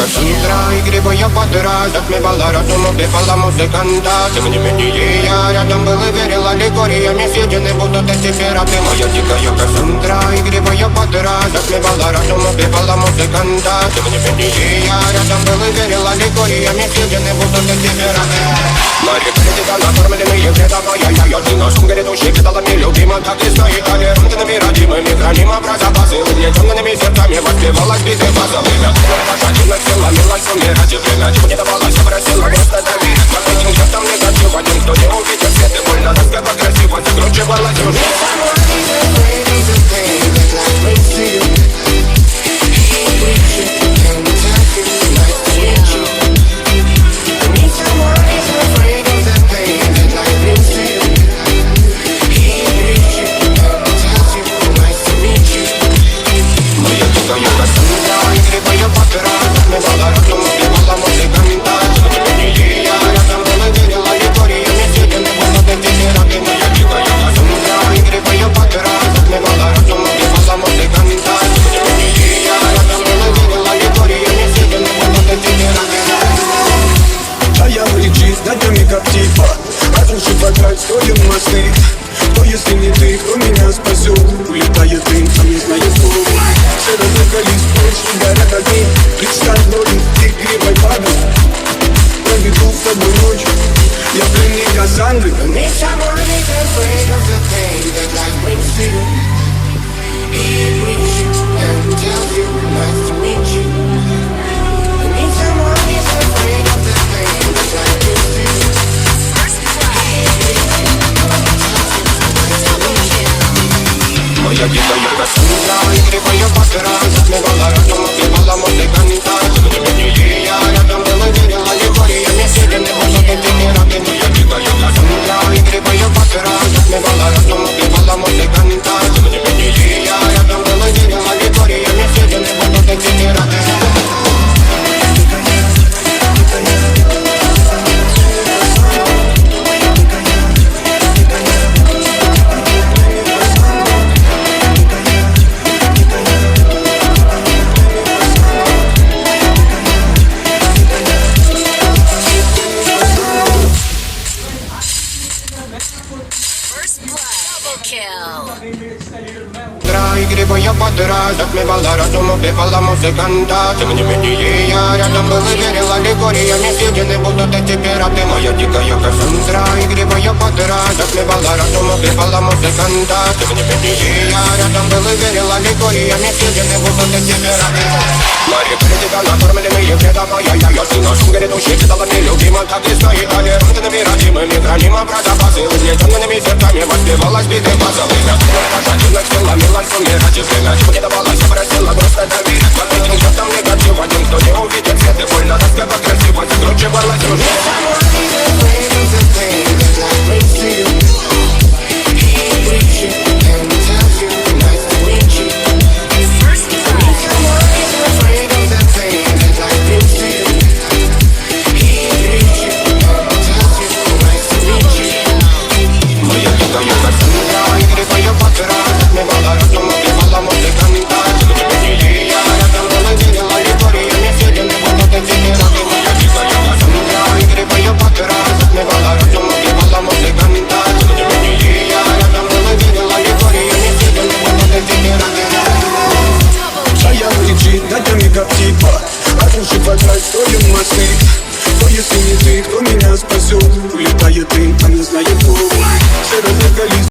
Кассандра, игривая подра, затмевала разум, убивала музыканта. Тем не менее я рядом был и верила легориями съедены будут эти пираты. Моя дикая Кассандра, игривая подра, затмевала разум, убивала музыканта. Тем не менее я рядом был и верила легориями съедены будут эти пираты. На реке накормленные вредовая я с носом грядущий кидалами любима. Так и стоит толерантными родимыми, хранимо про запасы. Угнетенными сердцами воспевалась биты база. Время пошатилась, сила милась, умирать и время чего не давалось, просила просто доверить. Под этим жестом негатив один, кто не увидит свет и больно, тоска красиво закручивалась уже. Стоим мосты, кто если не ты, кто меня спасет? Улетает дым, сам не знаю слов. Все разыгрались, прочь, горят огни. Представь ноги, ты гривой падал. Проведу с тобой ночь, я пленник Кассандры. Моя дикая Кассандра, игривая подра, затмевала разум, убивала музыканта. Тем не менее я рядом был и верила легориями съедены будут эти пираты. Моя дикая Кассандра, игривая подра, затмевала разум, убивала музыканта. Тем не менее я рядом был и верила легориями съедены будут эти пираты. Игривая подра, затмевала разум, убивала музыканта. Тем не менее я рядом был и верила легориями съедены будут эти пираты. Моя дикая Кассандра, игривая подра, затмевала разум, убивала музыканта. Тем не менее я рядом был и верила легориями съедены будут эти пираты. На реке накормленные вредовая я с носом грядущий кидалами любима. Так и стоит толерантными родимыми, хранимо про запасы. Угнетенными сердцами воспевалась биты база. Время пошатилась, сила милась, умирать и время чего не давалось, просила просто доверить. Под этим жестом негатив один, кто не увидит свет и больно, тоска красиво закручивалась уже.